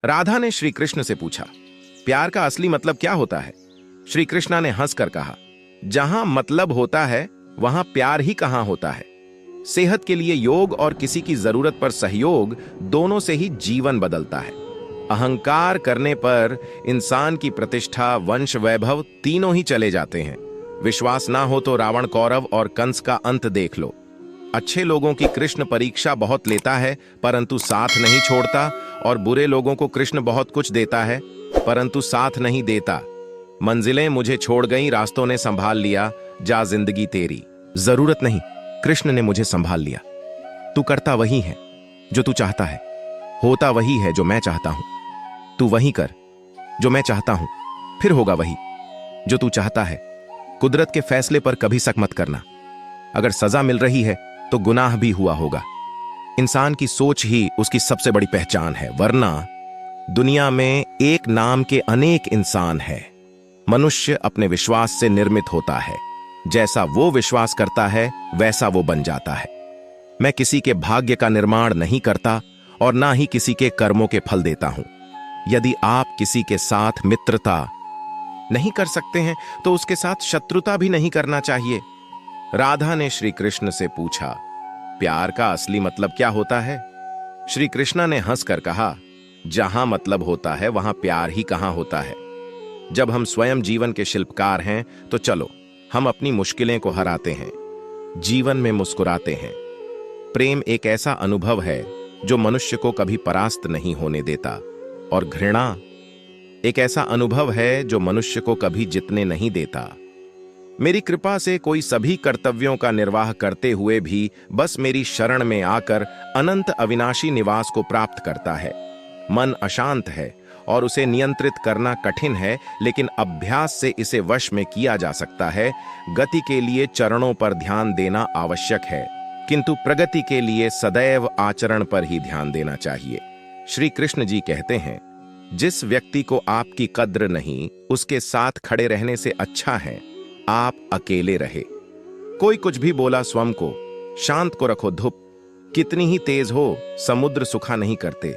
राधा ने श्री कृष्ण से पूछा, प्यार का असली मतलब क्या होता है? श्री कृष्णा ने हंसकर कहा, जहां मतलब होता है वहां प्यार ही कहां होता है। सेहत के लिए योग और किसी की जरूरत पर सहयोग, दोनों से ही जीवन बदलता है। अहंकार करने पर इंसान की प्रतिष्ठा, वंश, वैभव तीनों ही चले जाते हैं। विश्वास ना हो तो रावण, कौरव और कंस का अंत देख लो। अच्छे लोगों की कृष्ण परीक्षा बहुत लेता है परंतु साथ नहीं छोड़ता, और बुरे लोगों को कृष्ण बहुत कुछ देता है परंतु साथ नहीं देता। मंजिलें मुझे छोड़ गईं, रास्तों ने संभाल लिया, जा जिंदगी तेरी। जरूरत नहीं, कृष्ण ने मुझे संभाल लिया। तू करता वही है जो तू चाहता है, होता वही है जो मैं चाहता हूं। तू वही कर जो मैं चाहता हूं, फिर होगा वही जो तू चाहता है। कुदरत के फैसले पर कभी शक मत करना। अगर सजा मिल रही है तो गुनाह भी हुआ होगा। इंसान की सोच ही उसकी सबसे बड़ी पहचान है, वरना दुनिया में एक नाम के अनेक इंसान हैं। मनुष्य अपने विश्वास से निर्मित होता है। जैसा वो विश्वास करता है वैसा वो बन जाता है। मैं किसी के भाग्य का निर्माण नहीं करता और ना ही किसी के कर्मों के फल देता हूं। यदि आप किसी के साथ मित्रता नहीं कर सकते हैं तो उसके साथ शत्रुता भी नहीं करना चाहिए। राधा ने श्री कृष्ण से पूछा, प्यार का असली मतलब क्या होता है? श्री कृष्णा ने हंसकर कहा, जहां मतलब होता है वहां प्यार ही कहां होता है। जब हम स्वयं जीवन के शिल्पकार हैं तो चलो हम अपनी मुश्किलें को हराते हैं, जीवन में मुस्कुराते हैं। प्रेम एक ऐसा अनुभव है जो मनुष्य को कभी परास्त नहीं होने देता, और घृणा एक ऐसा अनुभव है जो मनुष्य को कभी जीतने नहीं देता। मेरी कृपा से कोई सभी कर्तव्यों का निर्वाह करते हुए भी बस मेरी शरण में आकर अनंत अविनाशी निवास को प्राप्त करता है। मन अशांत है और उसे नियंत्रित करना कठिन है, लेकिन अभ्यास से इसे वश में किया जा सकता है। गति के लिए चरणों पर ध्यान देना आवश्यक है, किंतु प्रगति के लिए सदैव आचरण पर ही ध्यान देना चाहिए। श्री कृष्ण जी कहते हैं, जिस व्यक्ति को आपकी कद्र नहीं, उसके साथ खड़े रहने से अच्छा है आप अकेले रहे। कोई कुछ भी बोला स्वयं को शांत को रखो धूप, कितनी ही तेज हो समुद्र सुखा नहीं करते।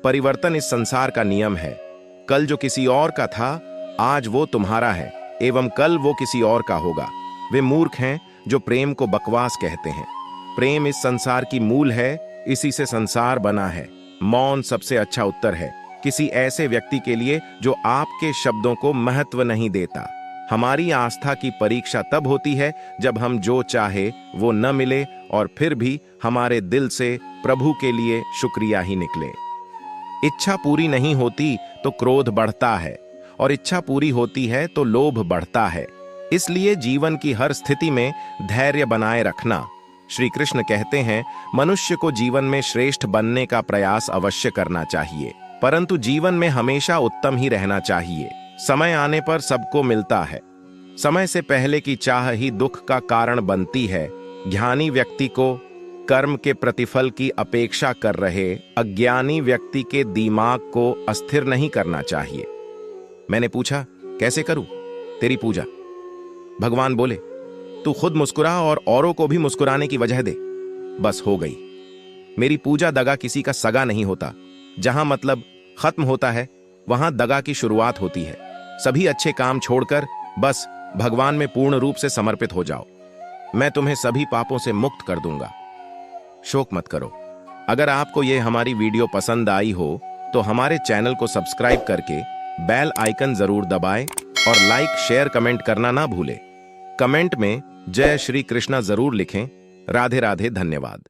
परिवर्तन इस संसार का नियम है। कल जो किसी और का था आज वो तुम्हारा है, एवं कल वो किसी और का होगा। वे मूर्ख हैं जो प्रेम को बकवास कहते हैं। प्रेम इस संसार की मूल है, इसी से संसार बना है। मौन सबसे अच्छा उत्तर है किसी ऐसे व्यक्ति के लिए जो आपके शब्दों को महत्व नहीं देता। हमारी आस्था की परीक्षा तब होती है जब हम जो चाहे वो न मिले और फिर भी हमारे दिल से प्रभु के लिए शुक्रिया ही निकले। इच्छा पूरी नहीं होती तो क्रोध बढ़ता है, और इच्छा पूरी होती है तो लोभ बढ़ता है। इसलिए जीवन की हर स्थिति में धैर्य बनाए रखना। श्री कृष्ण कहते हैं, मनुष्य को जीवन में श्रेष्ठ बनने का प्रयास अवश्य करना चाहिए, परंतु जीवन में हमेशा उत्तम ही रहना चाहिए। समय आने पर सबको मिलता है। समय से पहले की चाह ही दुख का कारण बनती है। ज्ञानी व्यक्ति को कर्म के प्रतिफल की अपेक्षा कर रहे अज्ञानी व्यक्ति के दिमाग को अस्थिर नहीं करना चाहिए। मैंने पूछा, कैसे करूं तेरी पूजा? भगवान बोले, तू खुद मुस्कुरा और औरों को भी मुस्कुराने की वजह दे, बस हो गई। मेरी पूजा दगा किसी का सगा नहीं होता। जहां मतलब खत्म होता है वहां दगा की शुरुआत होती है। सभी अच्छे काम छोड़कर बस भगवान में पूर्ण रूप से समर्पित हो जाओ। मैं तुम्हें सभी पापों से मुक्त कर दूंगा। शोक मत करो। अगर आपको यह हमारी वीडियो पसंद आई हो तो हमारे चैनल को सब्सक्राइब करके बेल आइकन जरूर दबाएं और लाइक, शेयर, कमेंट करना ना भूलें। कमेंट में जय श्री कृष्णा जरूर लिखें। राधे राधे, धन्यवाद।